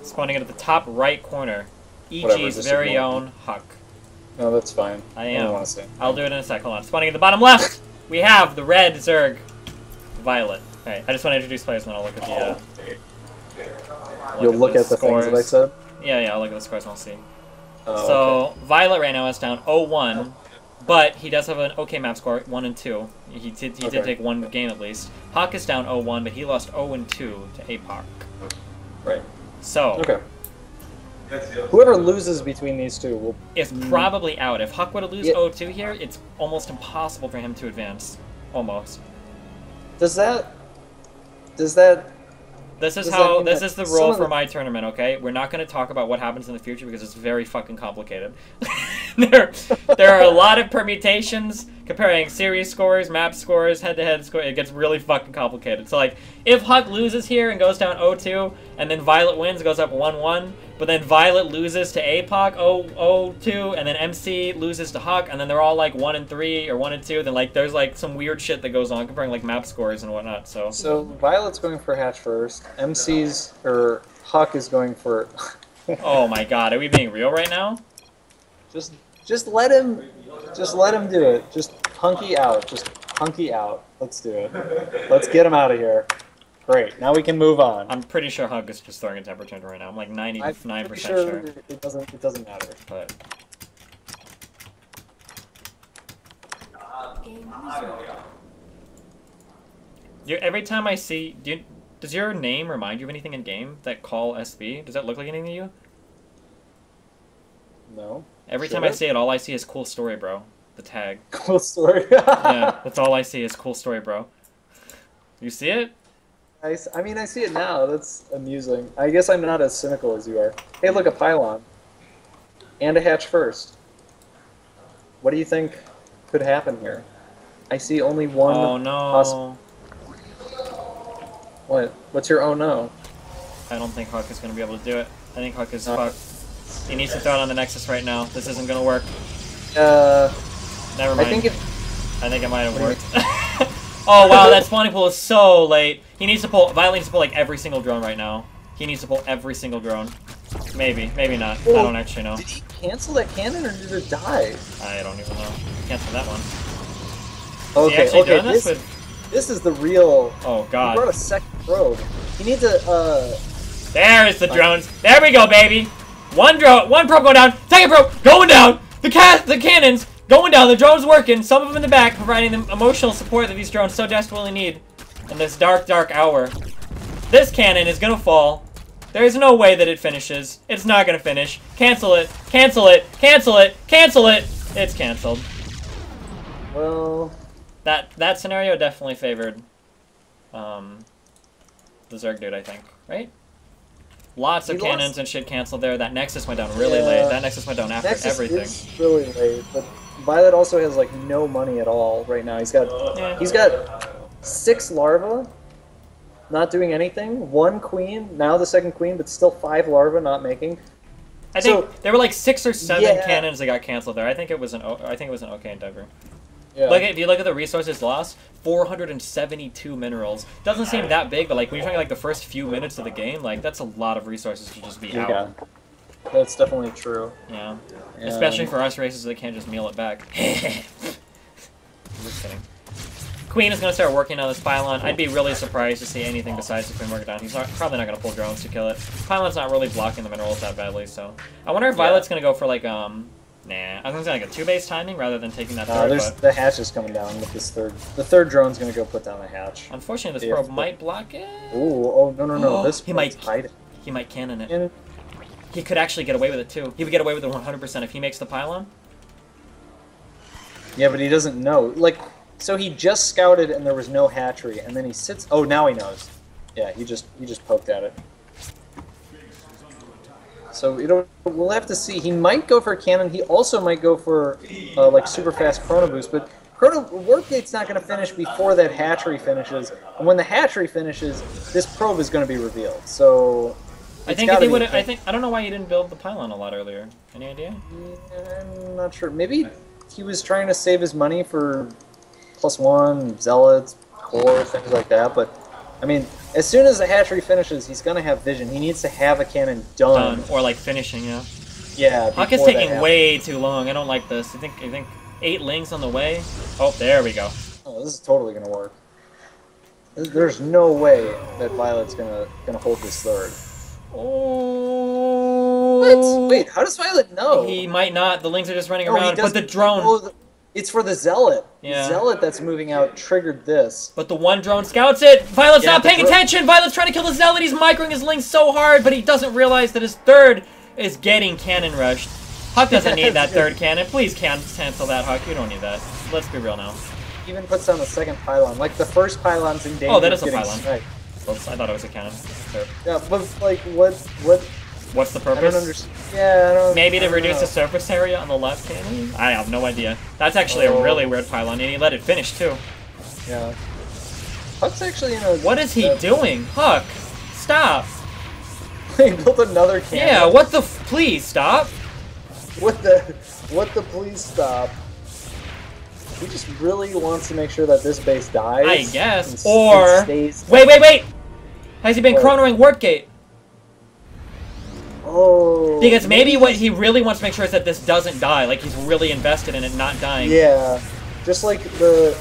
Spawning it at the top right corner. Whatever, EG's just very ignore own HuK. No, that's fine. I don't am. want to see. I'll do it in a sec. Hold on. Spawning at the bottom left, we have the red Zerg, violet. Alright, I just want to introduce players and then I'll look at the. You'll look at the scores. things that I said? Yeah, I'll look at the scores and I'll see. Oh, So, okay. Violet right now is down 0-1, but he does have an okay map score, 1 and 2. He did take one game at least. HuK is down 0-1, but he lost 0-2 to APOC. Right. So, okay. Whoever loses between these two will... is probably out. If HuK were to lose Yeah. 0-2 here, it's almost impossible for him to advance. Almost. Does that... This is Does how. that mean This that is the some rule of for the- my tournament. Okay, we're not going to talk about what happens in the future because it's very fucking complicated. there are a lot of permutations comparing series scores, map scores, head-to-head score. It gets really fucking complicated. So like, if HuK loses here and goes down 0-2, and then Violet wins, goes up 1-1, but then Violet loses to APOC 0-2, and then MC loses to HuK, and then they're all like 1 and 3 or 1 and 2. Then like, there's like some weird shit that goes on comparing like map scores and whatnot. So Violet's going for hatch first. MC's or HuK is going for. Oh my god, are we being real right now? Just let him do it. Just hunky out. Let's do it. Let's get him out of here. Great. Now we can move on. I'm pretty sure HuK is just throwing a temperature right now. I'm like 99% sure. It doesn't matter. But every time I see, does your name remind you of anything in game? That call SB? Does that look like anything to you? No. Every time I see it, all I see is cool story, bro. The tag. Cool story. Yeah, that's all I see is cool story, bro. You see it? I mean, I see it now. That's amusing. I guess I'm not as cynical as you are. Hey, look, a pylon. And a hatch first. What do you think could happen here? I see only one. Oh no. What? What's your oh no? I don't think HuK is going to be able to do it. I think HuK is fucked. He needs to throw it on the Nexus right now. This isn't going to work. Never mind. I think it might have worked. Oh wow, that spawning pool is so late. He needs to pull. Violet needs to pull like every single drone right now. He needs to pull every single drone. Maybe not. Well, I don't actually know. Did he cancel that cannon or did it die? I don't even know. Cancel that one. Okay, Is he actually doing this with... This is the real. Oh god. He brought a second probe. He needs a. There's the drones. There we go, baby. One probe going down. Second probe going down. The cannons going down. The drone's working. Some of them in the back, providing the emotional support that these drones so desperately need in this dark, dark hour. This cannon is gonna fall. There's no way that it finishes. It's not gonna finish. Cancel it. Cancel it. Cancel it. Cancel it. It's canceled. Well. That scenario definitely favored the Zerg dude, I think. Right? Lots of cannons and shit canceled there. That Nexus went down really late. That Nexus went down after everything. Is really late, but Violet also has like no money at all right now. He's got 6 larvae, not doing anything. 1 queen, now the second queen, but still 5 larvae not making. I think there were like 6 or 7 cannons that got canceled there. I think it was an okay endeavor. Yeah. If you look at the resources lost, 472 minerals. Doesn't seem that big, but like when you're talking like the first few minutes of the game, like that's a lot of resources to just be out. That's definitely true. Yeah. Especially for us races that can't just meal it back. Just kidding. Queen is going to start working on this pylon. I'd be really surprised to see anything besides the Queen work down. He's probably not going to pull drones to kill it. Pylon's not really blocking the minerals that badly, so. I wonder if Violet's going to go for like, Nah, I was gonna say like a 2-base timing rather than taking that third. The hatch is coming down with this third. The third drone's gonna go put down the hatch. Unfortunately, this probe might block it. Oh no! This he might hide it. He might cannon it. He could actually get away with it too. He would get away with it 100% if he makes the pylon. Yeah, but he doesn't know. Like, so he just scouted and there was no hatchery, and then he sits. Oh, now he knows. Yeah, he just poked at it. So we'll have to see. He might go for a cannon. He also might go for like super fast chrono boost. But warp gate's not going to finish before that hatchery finishes. And when the hatchery finishes, this probe is going to be revealed. So I think if he would. I don't know why he didn't build the pylon a lot earlier. Any idea? I'm not sure. Maybe he was trying to save his money for +1 zealots, core, things like that. But I mean, as soon as the hatchery finishes, he's gonna have vision. He needs to have a cannon done. Or like finishing, yeah. Yeah. HuK is taking way too long. I don't like this. I think 8 lings on the way. Oh, there we go. Oh, this is totally gonna work. There's no way that viOlet's gonna hold this third. Oh. What? Wait, how does viOlet know? He might not. The lings are just running around. But the drone. Oh, it's for the zealot. Yeah. The zealot that's moving out triggered this. But the one drone scouts it. viOlet's not paying attention. viOlet's trying to kill the zealot. He's microing his lings so hard, but he doesn't realize that his third is getting cannon rushed. HuK doesn't need that third cannon. Please cancel that, HuK. You don't need that. Let's be real now. Even puts down the second pylon. Like the first pylon's in danger. Oh, that is a pylon. Sniped. Oops, I thought it was a cannon. Sure. Yeah, but like what? What's the purpose? I don't understand. Yeah, I don't. Maybe to reduce the surface area on the left cannon? I have no idea. That's actually a really weird pylon, and he let it finish too. Yeah. HuK's actually in a. What is he doing? HuK, stop. He built another cannon. Yeah, what the please stop. What the please stop. He just really wants to make sure that this base dies. I guess. Or wait. Has he been chronoing warp gate? Oh. Because maybe what he really wants to make sure is that this doesn't die. Like he's really invested in it not dying. Yeah. Just like the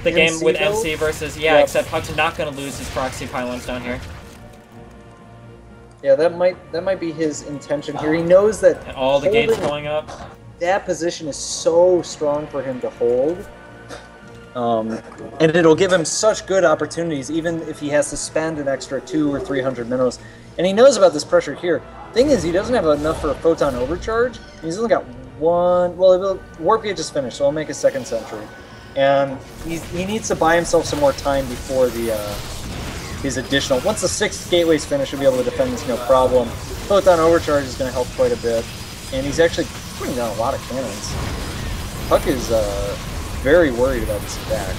game with build? MC versus except HuK's not going to lose his proxy pylons down here. Yeah, that might be his intention here. He knows that and all the gates going up. That position is so strong for him to hold. And it'll give him such good opportunities, even if he has to spend an extra 200 or 300 minerals. And he knows about this pressure here. Thing is, he doesn't have enough for a photon overcharge. He's only got one. Well, warp gate just finished, so I'll make a second sentry. And he needs to buy himself some more time before his additional. Once the 6 gateways finish, he'll be able to defend this no problem. Photon overcharge is going to help quite a bit, and he's actually putting down a lot of cannons. HuK is very worried about this attack.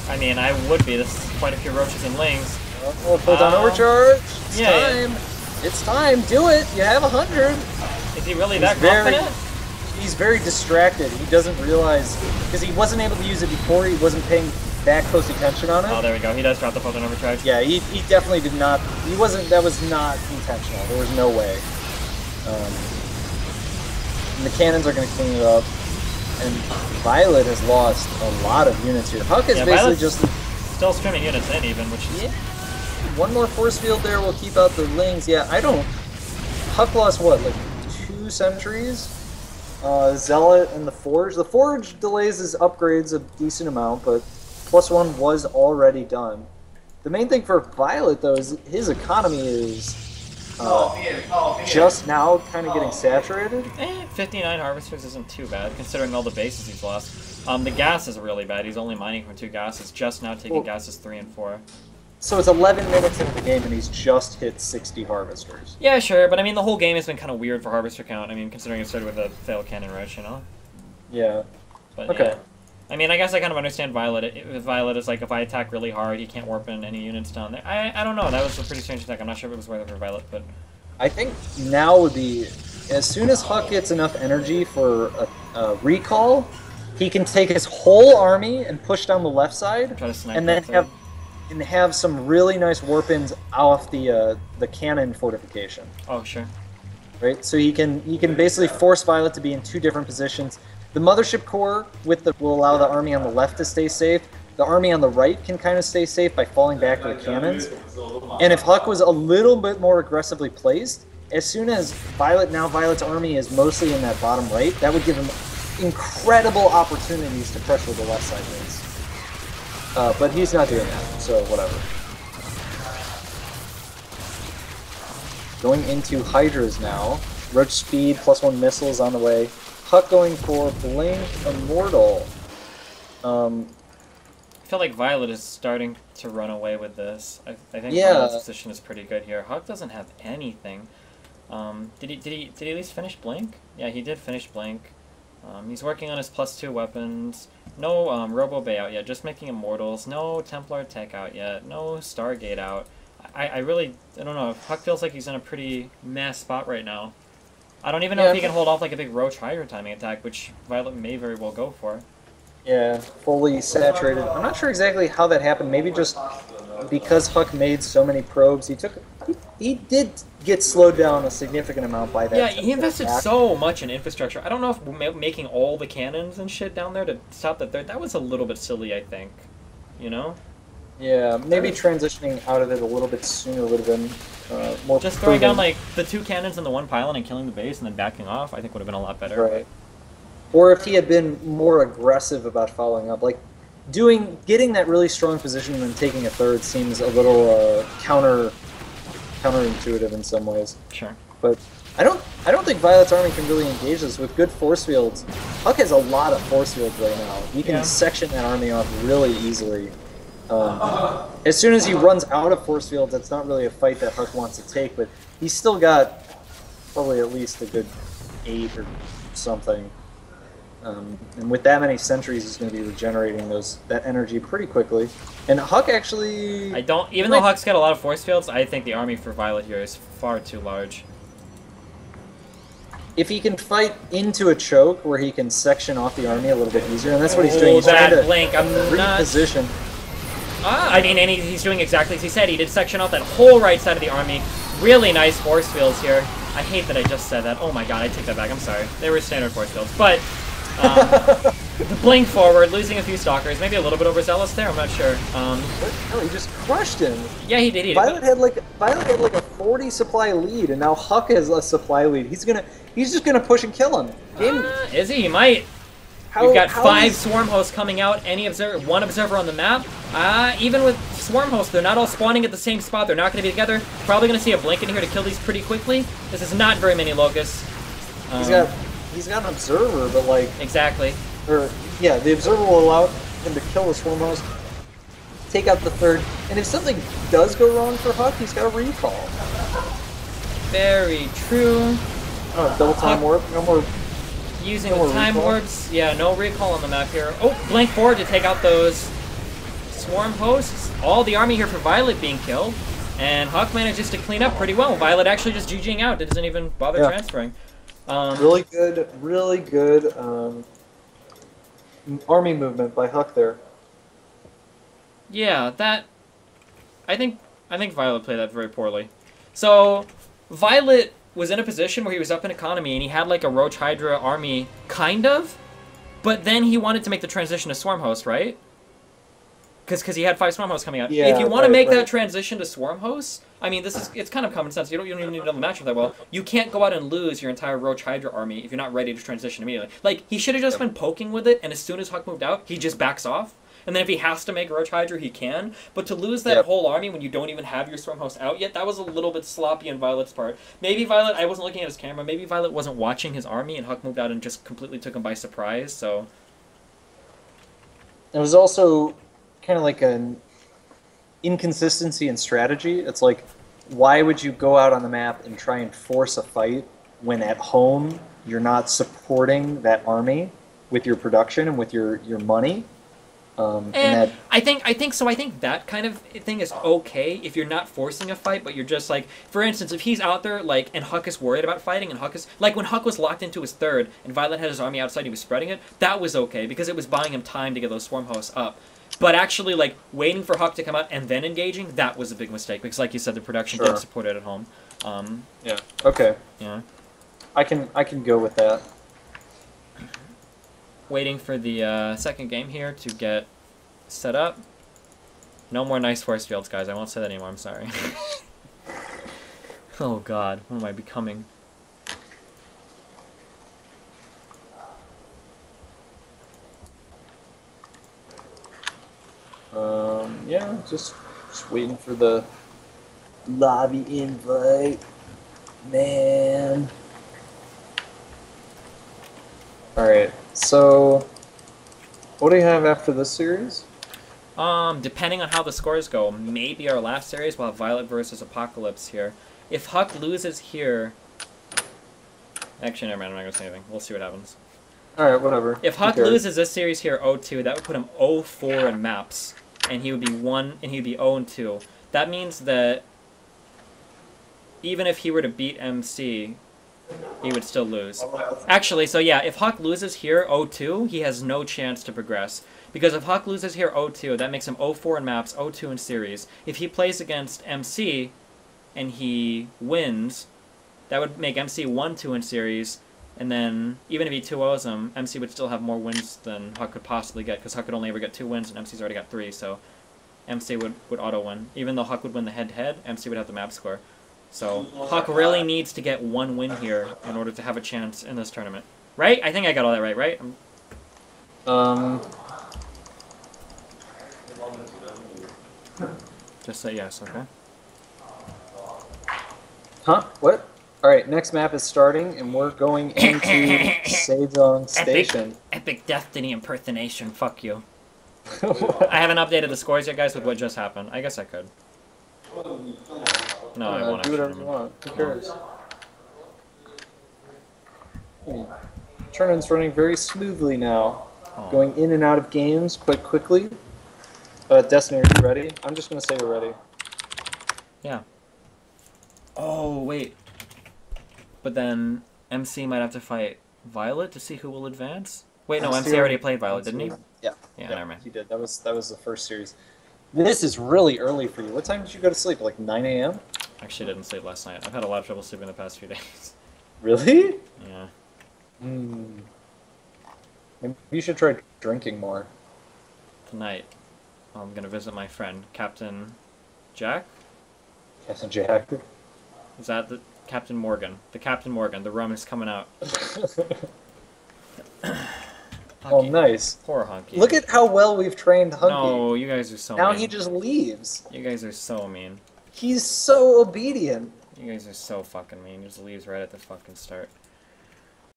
I mean, I would be. There's quite a few roaches and lings. Oh, photon overcharge! It's time! It's time! Do it! You have 100! Is he really that confident? He's very distracted. He doesn't realize, because he wasn't able to use it before, he wasn't paying that close attention on it. Oh, there we go. He does drop the photon overcharge. Yeah, he definitely did not. He wasn't. That was not intentional. There was no way. And the cannons are going to clean it up. And viOlet has lost a lot of units here. HuK is basically Violet's just still streaming units in even, which is one more force field there will keep out the lings. Yeah, I don't. HuK lost what, like 2 sentries? Zealot and the Forge. The Forge delays his upgrades a decent amount, but +1 was already done. The main thing for viOlet, though, is his economy is just now kind of getting saturated. 59 harvesters isn't too bad, considering all the bases he's lost. The gas is really bad. He's only mining from 2 gases, just now taking gases 3 and 4. So it's 11 minutes into the game, and he's just hit 60 harvesters. Yeah, sure, but I mean, the whole game has been kind of weird for harvester count. I mean, considering it started with a failed cannon rush, you know? Yeah. But, okay. Yeah. I mean, I guess I kind of understand viOlet. viOlet is like, if I attack really hard, he can't warp in any units down there. I don't know. That was a pretty strange attack. I'm not sure if it was worth it for viOlet, but... I think now would be... As soon as HuK gets enough energy for a recall, he can take his whole army and push down the left side, try to snipe and then have some really nice warp-ins off the cannon fortification. Oh, sure. Right? So he can basically force viOlet to be in 2 different positions. The mothership core will allow the army on the left to stay safe. The army on the right can kind of stay safe by falling back to the cannons. And if HuK was a little bit more aggressively placed, as soon as viOlet's army is mostly in that bottom right, that would give him incredible opportunities to pressure the left side base. But he's not doing that, so whatever. Going into Hydras now. Roach speed, +1 missiles on the way. HuK going for Blink Immortal. I feel like viOlet is starting to run away with this. I think viOlet's position is pretty good here. HuK doesn't have anything. Did he at least finish Blink? Yeah, he did finish Blink. He's working on his +2 weapons. No Robo Bay out yet, just making Immortals. No Templar Tech out yet. No Stargate out. I don't know. HuK feels like he's in a pretty meh spot right now. I don't even know if he can hold off like a big Roach Hydra timing attack, which viOlet may very well go for. Yeah, fully saturated. I'm not sure exactly how that happened. Maybe just because HuK made so many probes, he did get slowed down a significant amount by that. Yeah, he invested so much in infrastructure. I don't know if making all the cannons and shit down there to stop the third, that was a little bit silly, I think. You know? Yeah, maybe transitioning out of it a little bit sooner would have been more just throwing down, like, the 2 cannons and the 1 pylon and killing the base and then backing off, I think would have been a lot better. Right. Or if he had been more aggressive about following up, like getting that really strong position and then taking a third seems a little counterintuitive in some ways. Sure. But I don't think viOlet's army can really engage this with good force fields. HuK has a lot of force fields right now. He can section that army off really easily. As soon as he runs out of force fields, that's not really a fight that HuK wants to take, but he's still got probably at least a good 8 or something. And with that many sentries, he's going to be regenerating that energy pretty quickly. And HuK actually... Even though HuK's got a lot of force fields, I think the army for viOlet here is far too large. If he can fight into a choke where he can section off the army a little bit easier, and that's what he's doing. He's trying to blink, I'm reposition. I mean, and he's doing exactly as he said. He did section off that whole right side of the army. Really nice force fields here. I hate that I just said that. Oh my god, I take that back. I'm sorry. They were standard force fields. But the blink forward, losing a few stalkers, maybe a little bit overzealous there. I'm not sure. No, he just crushed him. Yeah, he did. viOlet had like a 40 supply lead, and now HuK has a supply lead. He's just gonna push and kill him. Is he? He might. We've got 5 swarm hosts coming out. One observer on the map. Even with swarm hosts, they're not all spawning at the same spot. They're not going to be together. Probably going to see a blink in here to kill these pretty quickly. This is not very many locusts. He's got an observer, but like exactly. Yeah, the observer will allow him to kill the swarm host, take out the third, and if something does go wrong for HuK, he's got a recall. Very true. Oh, double time warp. No more. Using the time warps. Yeah, no recall on the map here. Oh, blink forward to take out those swarm hosts. All the army here for viOlet being killed. And HuK manages to clean up pretty well. viOlet actually just GGing out. It doesn't even bother transferring. Really good army movement by HuK there. Yeah, I think viOlet played that very poorly. So, viOlet was in a position where he was up in economy and he had like a Roach Hydra army, kind of, but then he wanted to make the transition to Swarm Host, right? Because he had 5 Swarm Hosts coming out. Yeah, if you want to make that transition to Swarm Hosts, I mean, it's kind of common sense. You don't even need to know the matchup that well. You can't go out and lose your entire Roach Hydra army if you're not ready to transition immediately. Like, he should have just been poking with it, and as soon as HuK moved out, he just backs off. And then if he has to make Roach Hydra, he can. But to lose that whole army when you don't even have your Storm Host out yet, that was a little bit sloppy on VioLet's part. Maybe viOlet, I wasn't looking at his camera, maybe viOlet wasn't watching his army and HuK moved out and just completely took him by surprise, so... It was also kind of like an inconsistency in strategy. It's like, why would you go out on the map and try and force a fight when at home you're not supporting that army with your production and with your money? And I think that kind of thing is okay if you're not forcing a fight, but you're just like, for instance, if he's out there like and HuK is worried about fighting, and HuK is like when HuK was locked into his third and viOlet had his army outside, he was spreading it. That was okay because it was buying him time to get those swarm hosts up. But actually, like waiting for HuK to come out and then engaging, that was a big mistake because, like you said, the production didn't support it at home. Yeah. Okay. Yeah. I can go with that. Waiting for the second game here to get set up. No more nice force fields, guys. I won't say that anymore. I'm sorry. Oh God, what am I becoming? Yeah, just waiting for the lobby invite, man. All right, so what do you have after this series? Depending on how the scores go, maybe our last series will have viOlet versus Apocalypse here. If HuK loses here... Actually, never mind, I'm not going to say anything. We'll see what happens. Alright, whatever. If HuK loses this series here 0-2, that would put him 0-4 in maps. And he would be 0-2. That means that even if he were to beat MC, he would still lose. Actually, so yeah, if HuK loses here 0-2, he has no chance to progress. Because if HuK loses here 0-2, that makes him 0-4 in maps, 0-2 in series. If he plays against MC and he wins, that would make MC 1-2 in series. And then, even if he 2-0s him, MC would still have more wins than HuK could possibly get, because HuK could only ever get 2 wins, and MC's already got 3, so MC would auto-win. Even though HuK would win the head-to-head, MC would have the map score. So, HuK really needs to get 1 win here in order to have a chance in this tournament. Right? I think I got all that right? Just say yes, okay? Huh? What? Alright, next map is starting, and we're going into Sejong Station. Epic Destiny impersonation, fuck you. I haven't updated the scores yet, guys, with what just happened. I guess I could. No, I won't. Do whatever you want. Who cares? Tournament's running very smoothly now. Oh. Going in and out of games quite quickly. Destiny, are you ready? I'm just going to say you're ready. Yeah. Oh, wait. But then MC might have to fight viOlet to see who will advance? Wait, no, MC already played viOlet, didn't he? Yeah. Yeah, never mind. He did. That was the first series. This is really early for you. What time did you go to sleep? Like 9 a.m.? Actually, I didn't sleep last night. I've had a lot of trouble sleeping the past few days. Really? Yeah. Maybe you should try drinking more. Tonight, I'm gonna visit my friend, Captain Jack? Captain Jack? Is that the Captain Morgan? The Captain Morgan. The rum is coming out. Oh, nice. Poor Hunky. Look at how well we've trained Hunky. No, you guys are so now mean. He just leaves. You guys are so mean. He's so obedient. You guys are so fucking mean. He just leaves right at the fucking start.